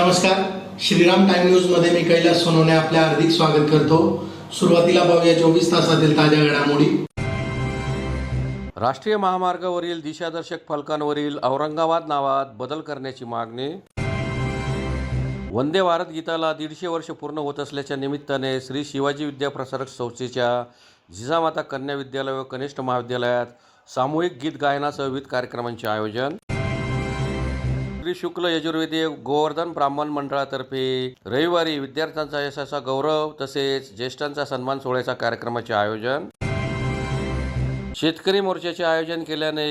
नमस्कार, Shriram time news मध्ये मी कैलास सोनवणे आपले हार्दिक स्वागत करतो। सुरुवातीला पाहूया 24 तासातील ताज्या घडामोडी। राष्ट्रीय महामार्गावरील दिशादर्शक फलकांवरील औरंगाबाद नावात बदल करण्याची मागणी। वंदे भारत गीताला 150 वर्ष पूर्ण होत असल्याच्या निमित्ताने श्री शिवाजी विद्याप्रसारक संस्थेच्या जिजामाता कन्या विद्यालय व कनिष्ठ महाविद्यालयात सामूहिक गीत गायनासह विविध कार्यक्रमांचे आयोजन। श्री शुक्ल यजुर्वेदी गोवर्धन ब्राह्मण मंडळातर्फे रविवारी विद्यार्थ्यांचा यशाचा गौरव तसेच ज्येष्ठांचा सन्मान सोहळ्याच्या कार्यक्रमाचे आयोजन। शेतकरी मोर्चाचे आयोजन केल्याने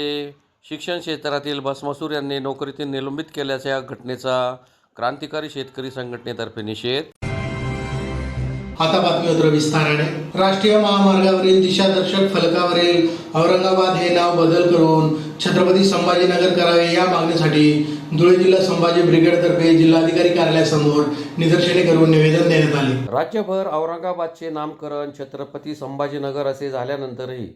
शिक्षण क्षेत्रातील भस्मासूर यांनी नोकरीतून निलंबित केल्याच्या घटनेचा क्रांतिकारी शेतकरी संघटनेतर्फे निषेध। आता बातमीपत्र विस्ताराने। राष्ट्रीय महामार्गावरील दिशादर्शक फलकावरील औरंगाबाद हे नाव बदल करून छत्रपती संभाजीनगर करावे या मागणीसाठी धुळे जिल्हा संभाजी ब्रिगेडतर्फे जिल्हाधिकारी कार्यालयासमोर निदर्शने करून निवेदन देण्यात आले। राज्यभर औरंगाबादचे नामकरण छत्रपती संभाजीनगर असे झाल्यानंतरही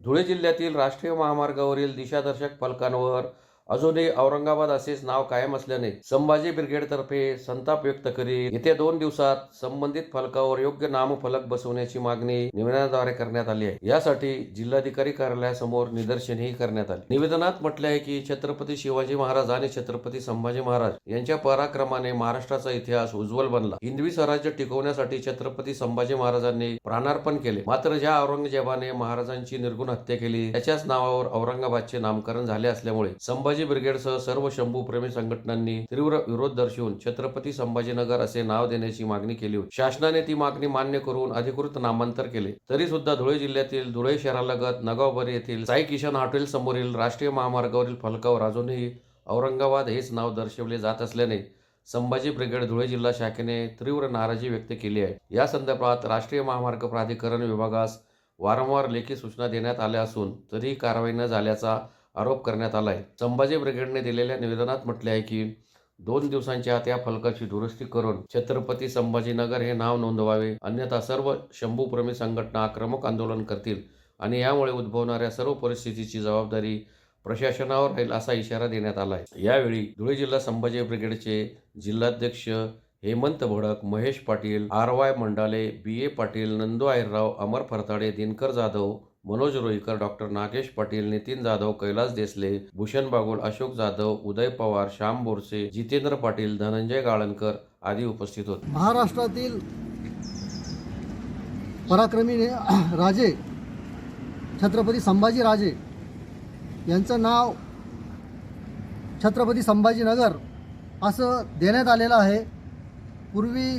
धुळे जिल्ह्यातील राष्ट्रीय महामार्गावरील दिशादर्शक फलकांवर अजूनही औरंगाबाद असेच नाव कायम असल्याने संभाजी ब्रिगेडतर्फे संताप व्यक्त करीत येत्या 2 दिवसात संबंधित फलकावर योग्य नामफलक बसवण्याची मागणी निवेदनाद्वारे करण्यात आली आहे। यासाठी जिल्हाधिकारी कार्यालयासमोर निदर्शनही करण्यात आले। निवेदनात म्हटले आहे की छत्रपती शिवाजी महाराज आणि छत्रपती संभाजी महाराज यांच्या पराक्रमाने महाराष्ट्राचा इतिहास उज्ज्वल बनला। हिंदवी स्वराज्य टिकवण्यासाठी छत्रपती संभाजी महाराजांनी प्राणार्पण केले, मात्र ज्या औरंगजेबाने महाराजांची निर्गुण हत्या केली त्याच्याच नावावर औरंगाबादचे नामकरण झाले असल्यामुळे संभाजी ब्रिगेडसह सर्व शंभूप्रेमी संघटनांनी तीव्र विरोध दर्शवून छत्रपती संभाजीनगर असे नाव देण्याची मागणी केली होती। शासनाने ती मागणी मान्य करून अधिकृत नामांतर केले, तरी सुद्धा धुळे जिल्ह्यातील धुळे शहरालगत नगावबरी येथील साई किशन हॉटेल समोरील राष्ट्रीय महामार्गावरील फलकावर अजूनही औरंगाबाद हेच नाव दर्शवले जात असल्याने संभाजी ब्रिगेड धुळे जिल्हा शाखेने तीव्र नाराजी व्यक्त केली आहे। या संदर्भात राष्ट्रीय महामार्ग प्राधिकरण विभागास वारंवार लेखी सूचना देण्यात आल्या असून तरीही कारवाई न झाल्याचा आरोप करण्यात आला आहे। संभाजी ब्रिगेडने दिलेल्या निवेदनात म्हटले आहे की 2 दिवसांच्या आत या फलकाची दुरुस्ती करून छत्रपती संभाजीनगर हे नाव नोंदवावे, अन्यथा सर्व शंभूप्रेमी संघटना आक्रमक आंदोलन करतील आणि यामुळे उद्भवणाऱ्या सर्व परिस्थितीची जबाबदारी प्रशासनावर राहील असा इशारा देण्यात आला आहे। यावेळी धुळे जिल्हा संभाजी ब्रिगेडचे जिल्हाध्यक्ष Hemant Bhadak, Mahesh Patil, RY Mandale, BA Patil, Nandu Ahirrao, Amar Phartade, Dinkar Jadhav, Manoj Roikar, doctor Nagesh Patil, Nitin Jadhav, Kailas Desale, Bhushan Bagul, Ashok Jadhav, Uday Pawar, Shyam Borse, Jitendra Patil, Dhananjay Galankar आदी उपस्थित होते। महाराष्ट्रातील पराक्रमी राजे छत्रपती संभाजी राजे यांचं नाव छत्रपती संभाजीनगर असं देण्यात आलेलं आहे। पूर्वी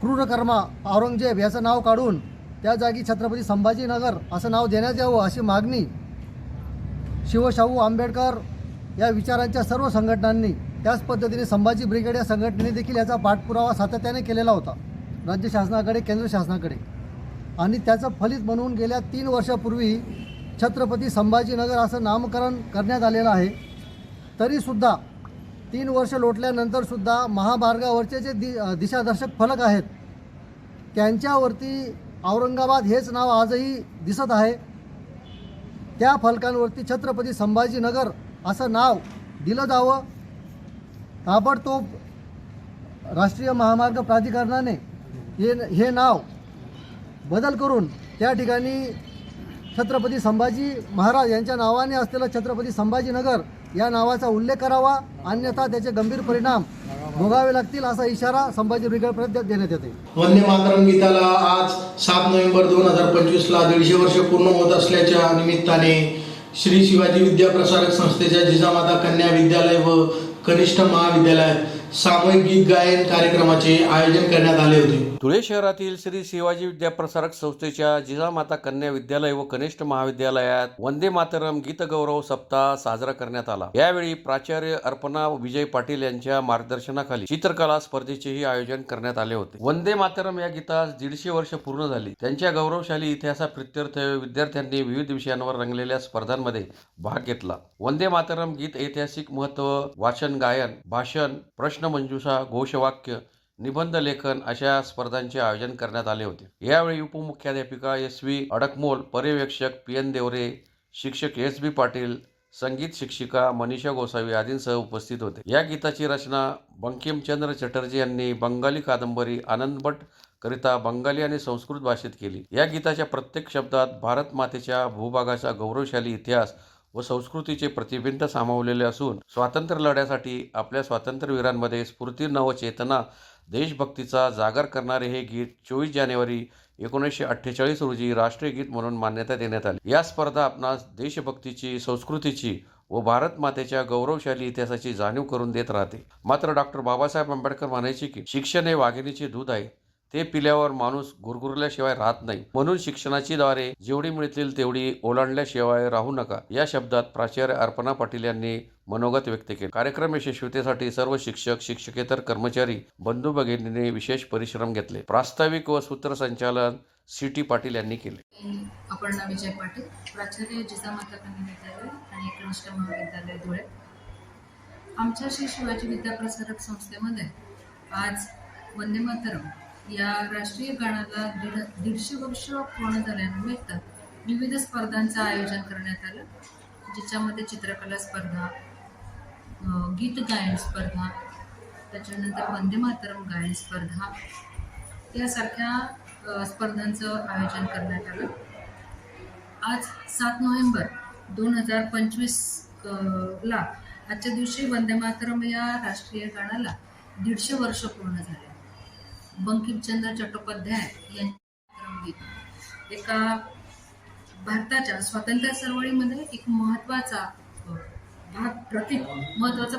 क्रूरकर्मा औरंगजेब याचं नाव काढून त्या जागी छत्रपती संभाजीनगर असं नाव देण्यात यावं अशी मागणी शिवशाहू आंबेडकर या विचारांच्या सर्व संघटनांनी, त्याच पद्धतीने संभाजी ब्रिगेड या संघटनेने देखील याचा पाठपुरावा सातत्याने केलेला होता राज्य शासनाकडे, केंद्र शासनाकडे, आणि त्याचं फलित म्हणून गेल्या 3 वर्षापूर्वी छत्रपती संभाजीनगर असं नामकरण करण्यात आलेलं आहे। तरीसुद्धा 3 वर्ष लोटल्यानंतरसुद्धा महामार्गावरचे जे दिशादर्शक फलक आहेत त्यांच्यावरती औरंगाबाद हेच नाव आजही दिसत आहे। त्या फलकांवरती छत्रपती संभाजीनगर असं नाव दिलं जावं। ताबडतोब राष्ट्रीय महामार्ग प्राधिकरणाने हे नाव बदल करून त्या ठिकाणी छत्रपती संभाजी महाराज यांच्या नावाने असलेलं छत्रपती संभाजीनगर या नावाचा उल्लेख करावा, अन्यथा त्याचे गंभीर परिणाम भोगावे लागतील असा इशारा संभाजी ब्रिगेडपर्यंत देण्यात येते। वंदे मातरम गीताला आज 7 नोव्हेंबर 2025 ला 150 वर्ष पूर्ण होत असल्याच्या निमित्ताने श्री शिवाजी विद्याप्रसारक संस्थेच्या जिजामाता कन्या विद्यालय व कनिष्ठ महाविद्यालयात सामूहिक गीत गायन कार्यक्रमाचे आयोजन करण्यात आले होते। धुळे शहरातील श्री शिवाजी विद्याप्रसारक संस्थेच्या जिजामाता कन्या विद्यालय व कनिष्ठ महाविद्यालयात वंदे मातरम गीत गौरव सप्ताह साजरा करण्यात आला। यावेळी प्राचार्य अर्पणा विजय पाटील यांच्या मार्गदर्शनाखाली चित्रकला स्पर्धेचेही आयोजन करण्यात आले होते। वंदे मातरम या गीतास 150 वर्ष पूर्ण झाली। त्यांच्या गौरवशाली इतिहासाप्रित्यर्थ विद्यार्थ्यांनी विविध विषयांवर रंगलेल्या स्पर्धांमध्ये भाग घेतला। वंदे मातरम गीत ऐतिहासिक महत्त्व, वाचन, गायन, भाषण, प्रश्नमंजुषा, घोषवाक्य, निबंध लेखन अशा स्पर्धांचे आयोजन करण्यात आले होते। यावेळी उपमुख्याध्यापिका SV अडकमोल, पर्यवेक्षक PN देवरे, शिक्षक SB पाटील, संगीत शिक्षिका मनीषा गोसावी आदींसह उपस्थित होते. या गीताची रचना बंकिमचंद्र चटर्जी यांनी बंगाली कादंबरी आनंदबट करिता बंगाली आणि संस्कृत भाषेत केली. या गीताच्या प्रत्येक शब्दात भारत मातेच्या भूभागाचा गौरवशाली इतिहास व संस्कृतीचे प्रतिबिंब सामावलेले असून स्वातंत्र्य लढ्यासाठी आपल्या स्वातंत्र्यवीरांमध्ये स्फूर्ती व चेतना देशभक्तीचा जागर करणारे हे गीत 24 जानेवारी 1948 रोजी राष्ट्रीय गीत म्हणून मान्यता देण्यात आली. या स्पर्धा आपणास देशभक्तीची, संस्कृतीची व भारत मातेच्या गौरवशाली इतिहासाची जाणीव करून देत राहते. मात्र डॉक्टर बाबासाहेब आंबेडकर म्हणायचे की शिक्षण हे वाघिणीचे दूध आहे, ते पिल्यावर माणूस गुरगुरल्याशिवाय राहत नाही. म्हणून शिक्षणाची द्वारे जेवढी मिळतील तेवढी ओलांडल्याशिवाय राहू नका. या शब्दात प्राचार्य अर्पणा पाटील यांनी मनोगत व्यक्त केले. कार्यक्रम यशस्वीतेसाठी सर्व शिक्षक, शिक्षकेतर कर्मचारी, बंधू भगिनींनी विशेष परिश्रम घेतले. प्रास्ताविक व सूत्रसंचालन सी.टी. पाटील यांनी केले. अपर्णा विजय पाटील, प्राचार्य जिजामाता कन्या विद्यालय आणि कनिष्ठ महाविद्यालय धुळे. आमच्या श्री शिवाजी विद्याप्रसारक संस्थेमध्ये आज वंदे मातरम या राष्ट्रीय गाण्याला 150 वर्ष पूर्ण झाल्यानिमित्त विविध स्पर्धांचं आयोजन करण्यात आलं, ज्याच्यामध्ये चित्रकला स्पर्धा, गीत गायन स्पर्धा, त्याच्यानंतर वंदे मातरम गायन स्पर्धा यासारख्या स्पर्धांचं आयोजन करण्यात आलं. आज 7 नोव्हेंबर 2025 ला आजच्या दिवशी वंदे मातरम या राष्ट्रीय गाण्याला 150 वर्ष पूर्ण झाले. बंकिमचंद्र चट्टोपाध्याय यांचे गीत एका भारताच्या स्वातंत्र्य चळवळीमध्ये एक महत्त्वाचं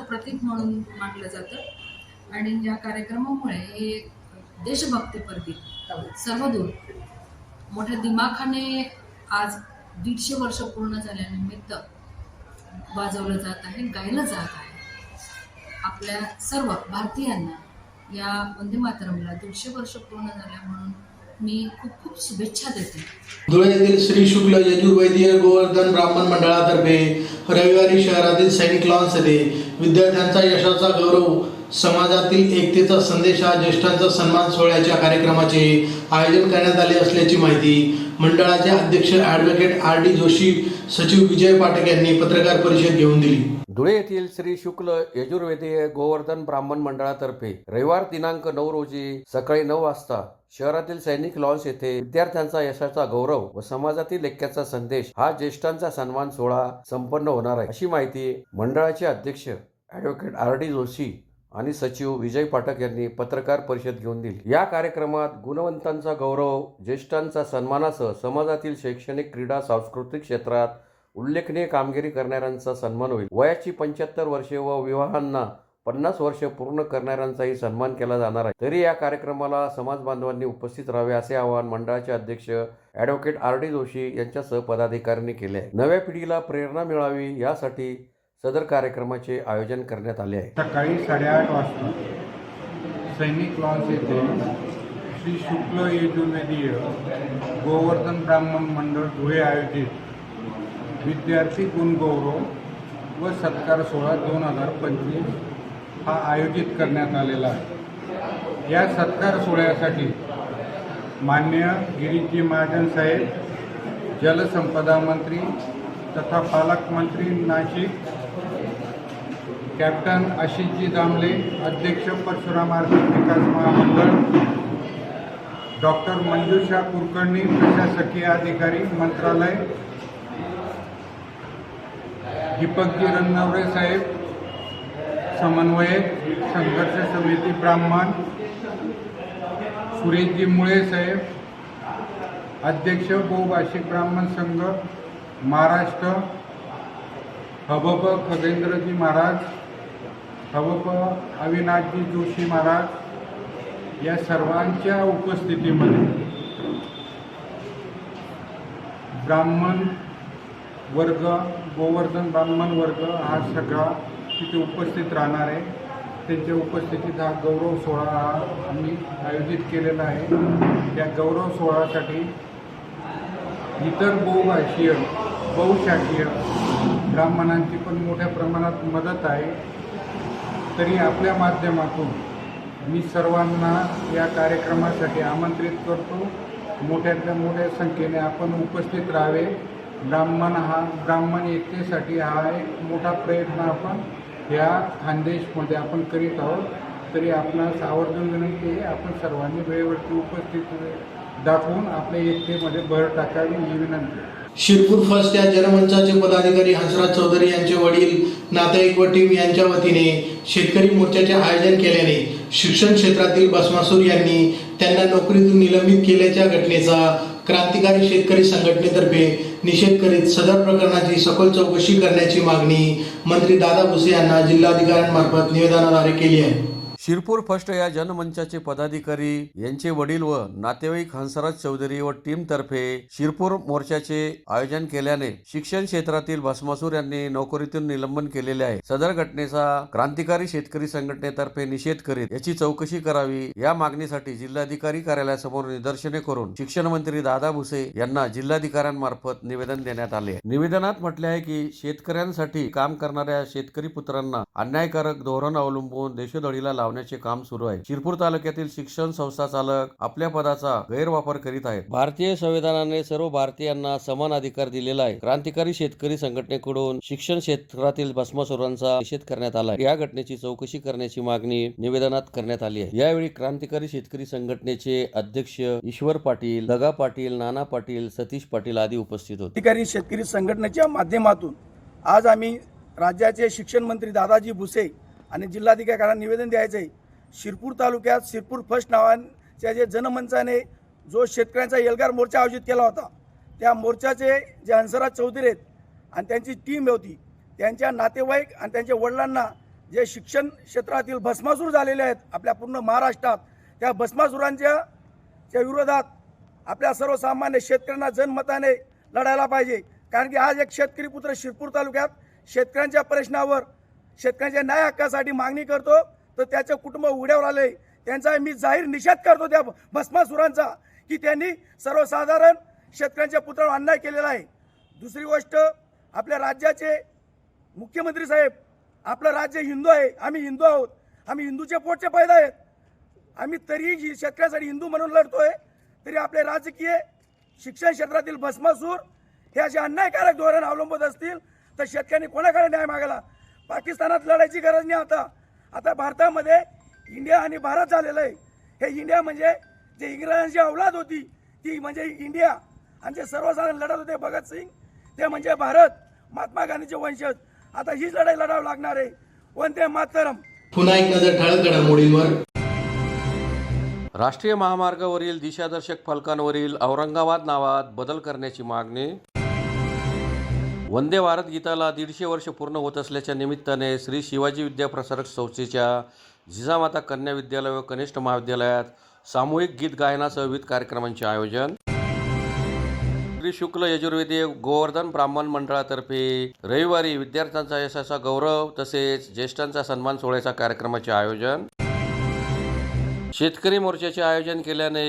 प्रतीक म्हणून मानलं जातं आणि या कार्यक्रमामुळे हे देशभक्तीपर गीत सर्वदूर मोठ्या दिमाखाने आज 150 वर्ष पूर्ण झाल्यानिमित्त वाजवलं जात आहे, गायलं जात आहे. आपल्या सर्व भारतीयांना या वंदे मातरमला 150 वर्ष पूर्ण झाल्या म्हणून मी खूप खूप शुभेच्छा देते. धुळे येथील श्री शुक्ल यजुर्वेदीय गोवर्धन ब्राह्मण मंडळातर्फे रविवारी शहरातील सैनिक लॉन्स येथे विद्यार्थ्यांचा यशाचा गौरव, समाजातील एकतेचा संदेश हा ज्येष्ठांचा सन्मान सोहळ्याच्या कार्यक्रमाचे आयोजन करण्यात आले असल्याची माहिती मंडळाचे अध्यक्ष ॲडव्होकेट R.D. जोशी, सचिव विजय पाठक यांनी पत्रकार परिषद घेऊन दिली. धुळे येथील श्री शुक्ल यजुर्वेदीय गोवर्धन ब्राह्मण मंडळातर्फे रविवार दिनांक 9 रोजी सकाळी 9 वाजता शहरातील सैनिक लॉन्स येथे विद्यार्थ्यांचा यशाचा गौरव व समाजातील ऐक्याचा संदेश हा ज्येष्ठांचा सन्मान सोहळा संपन्न होणार आहे, अशी माहिती मंडळाचे अध्यक्ष ॲडव्होकेट R.D. जोशी आणि सचिव विजय पाठक यांनी पत्रकार परिषद घेऊन दिली. या कार्यक्रमात गुणवंतांचा गौरव, ज्येष्ठांचा सन्मानासह समाजातील शैक्षणिक, क्रीडा, सांस्कृतिक क्षेत्रात उल्लेखनीय कामगिरी करणाऱ्यांचा सन्मान होईल. वयाची 75 वर्षे व विवाहांना 50 वर्ष पूर्ण करणाऱ्यांचाही सन्मान केला जाणार आहे. तरी या कार्यक्रमाला समाज बांधवांनी उपस्थित राहावे असे आवाहन मंडळाचे अध्यक्ष ॲडव्होकेट R.D. जोशी यांच्यासह पदाधिकाऱ्यांनी केले आहे. नव्या पिढीला प्रेरणा मिळावी यासाठी सदर कार्यक्रमाचे आयोजन करण्यात आले आहे. सकाळी 8:30 वाजता सैनिक लॉन्स येथे श्री शुक्ल यजुर्वेदीय गोवर्धन ब्राह्मण मंडळ धुळे आयोजित विद्यार्थी गुणगौरव व सत्कार सोहळा 2025 हा आयोजित करण्यात आलेला आहे. या सत्कार सोहळ्यासाठी माननीय गिरीजी महाजन साहेब, जलसंपदा मंत्री तथा पालकमंत्री नाशिक, कॅप्टन आशिषजी दामले, अध्यक्ष परशुराम आर्थिक विकास महामंडळ, डॉक्टर मंजुषा कुलकर्णी, प्रशासकीय अधिकारी मंत्रालय, दीपकजी रनवरे साहेब, समन्वयक संघर्ष समिती ब्राह्मण, सुरेशजी मुळे साहेब, अध्यक्ष बहुभाषिक ब्राह्मण संघ महाराष्ट्र, हबप खगेंद्रजी महाराज, हबप अविनाशजी जोशी महाराज या सर्वांच्या उपस्थितीमध्ये ब्राह्मण वर्ग, गोवर्धन ब्राह्मण वर्ग हा सगळा तिथे उपस्थित राहणार आहे. त्यांच्या उपस्थितीत हा गौरव सोहळा हा आम्ही आयोजित केलेला आहे. या गौरव सोहळ्यासाठी इतर बहुभाषीय, बहुशाखीय ब्राह्मणांची पण मोठ्या प्रमाणात मदत आहे. तरी आपल्या माध्यमातून मी सर्वांना या कार्यक्रमासाठी आमंत्रित करतो. मोठ्यातल्या मोठ्या संख्येने आपण उपस्थित राहावे ब्राह्मण एकतेसाठी हा एक मोठा प्रयत्न आपण या खानदेशमध्ये आपण करीत आहोत. तरी आपणास आवर्जून विनंती आहे, आपण सर्वांनी वेळेवरती उपस्थित दाखवून आपल्या एकतेमध्ये भर टाकावी ही विनंती. शिरपूर फर्स्ट या जनमंचाचे पदाधिकारी हंसराज चौधरी यांचे वडील, नातेवाईक व टीम यांच्या वतीने शेतकरी मोर्चाचे आयोजन केल्याने शिक्षण क्षेत्रातील भस्मासूर यांनी त्यांना नोकरीतून निलंबित केल्याच्या घटनेचा क्रांतिकारी शेतकरी संघटनेतर्फे निषेध करीत सदर प्रकरणाची सखोल चौकशी करण्याची मागणी मंत्री दादा भुसे यांना जिल्हाधिकाऱ्यांमार्फत निवेदनाद्वारे केली आहे. शिरपूर फर्स्ट या जनमंचाचे पदाधिकारी यांचे वडील व नातेवाईक हंसराज चौधरी व टीम तर्फे शिरपूर मोर्चाचे आयोजन केल्याने शिक्षण क्षेत्रातील भस्मासूर यांनी नोकरीतून निलंबन केलेले आहे. सदर घटनेचा क्रांतिकारी शेतकरी संघटनेतर्फे निषेध करीत याची चौकशी करावी या मागणीसाठी जिल्हाधिकारी कार्यालयासमोर निदर्शने करून शिक्षण मंत्री दादा भुसे यांना जिल्हाधिकाऱ्यांमार्फत निवेदन देण्यात आले. निवेदनात म्हटले आहे की शेतकऱ्यांसाठी काम करणाऱ्या शेतकरी पुत्रांना अन्यायकारक धोरण अवलंबून देशोधडीला लावण्याचे काम सुरू आहे. शिरपूर तालुक्यातील शिक्षण संस्था चालक आपल्या पदाचा गैरवापर करीत आहेत. भारतीय संविधानाने सर्व भारतीयांना समान अधिकार दिलेला आहे. क्रांतिकारी शेतकरी संघटनेकडून शिक्षण क्षेत्रातील भस्मासुरांचा निषेध करण्यात आला. या घटनेची चौकशी करण्याची मागणी निवेदनात करण्यात आली आहे. यावेळी क्रांतिकारी शेतकरी संघटनेचे अध्यक्ष ईश्वर पाटील, दगा पाटील, नाना पाटील, सतीश पाटील आदी उपस्थित होते. क्रांतिकारी शेतकरी संघटनेच्या माध्यमातून आज आम्ही राज्याचे शिक्षण मंत्री दादाजी भुसे आणि जिल्हाधिकाऱ्यांना निवेदन द्यायचं आहे. शिरपूर तालुक्यात शिरपूर फर्स्ट नावाच्या जे जनमंचाने जो शेतकऱ्यांचा एल्गार मोर्चा आयोजित केला होता, त्या मोर्चाचे जे हंसराज चौधरी आहेत आणि त्यांची टीम होती, त्यांच्या नातेवाईक आणि त्यांच्या वडिलांना जे शिक्षण क्षेत्रातील भस्मासूर झालेले आहेत आपल्या पूर्ण महाराष्ट्रात, त्या भस्मासुरांच्या विरोधात आपल्या सर्वसामान्य शेतकऱ्यांना जनमताने लढायला पाहिजे. कारण की आज एक शेतकरी पुत्र शिरपूर तालुक्यात शेतकऱ्यांच्या प्रश्नावर, शेतकऱ्यांच्या न्याय हक्कासाठी मागणी करतो, तर त्याचं कुटुंब उघड्यावर आले. त्यांचा मी जाहीर निषेध करतो त्या भस्मासुरांचा, की त्यांनी सर्वसाधारण शेतकऱ्यांच्या पुत्रावर अन्याय केलेला आहे. दुसरी गोष्ट, आपल्या राज्याचे मुख्यमंत्री साहेब, आपलं राज्य हिंदू आहे, आम्ही हिंदू आहोत, आम्ही हिंदूचे पोटचे पैदा आहेत, आम्ही तरीही शेतकऱ्यांसाठी हिंदू म्हणून लढतोय. तरी आपले राजकीय शिक्षण क्षेत्रातील भस्मासूर हे असे अन्यायकारक धोरण अवलंबत असतील तर शेतकऱ्यांनी कोणाकडे न्याय मागायला? पाकिस्तानात लढायची गरज नाही. आता भारतामध्ये इंडिया आणि भारत झालेलं आहे. हे इंडिया म्हणजे जे इंग्रजांची औलाद होती ती म्हणजे इंडिया, आणि जे सर्वसाधारण लढत होते भगतसिंग ते म्हणजे भारत, महात्मा गांधीचे वंशज. आता हीच लढाई लढावी लागणार आहे. वंदे मातरम. पुन्हा एक नजर ठळक घडामोडींवर. राष्ट्रीय महामार्गावरील दिशादर्शक फलकांवरील औरंगाबाद नावात बदल करण्याची मागणी. वंदे भारत गीताला 150 वर्ष पूर्ण होत असल्याच्या निमित्ताने श्री शिवाजी विद्याप्रसारक संस्थेच्या जिजामाता कन्या विद्यालय व कनिष्ठ महाविद्यालयात सामूहिक गीत गायनासह विविध कार्यक्रमांचे आयोजन. श्री शुक्ल यजुर्वेदी गोवर्धन ब्राह्मण मंडळातर्फे रविवारी विद्यार्थ्यांचा यशाचा गौरव तसेच ज्येष्ठांचा सन्मान सोहळ्याच्या कार्यक्रमाचे आयोजन. शेतकरी मोर्चाचे आयोजन केल्याने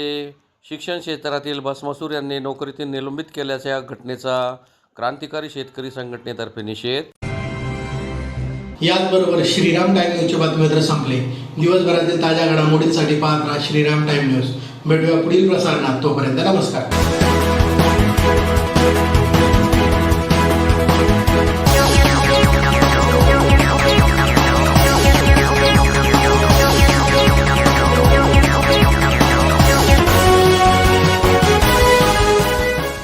शिक्षण क्षेत्रातील भस्मासूर यांनी नोकरीतून निलंबित केल्याच्या घटनेचा क्रांतिकारी शेतकरी संघटनेतर्फे निषेध. याचबरोबर श्रीराम टाइम न्यूजचे बातमीपत्र संपले. दिवसभरातील ताज्या घडामोडींसाठी पाहत राहा श्रीराम टाइम न्यूज. भेटूया पुढील प्रसारणात. तोपर्यंत नमस्कार.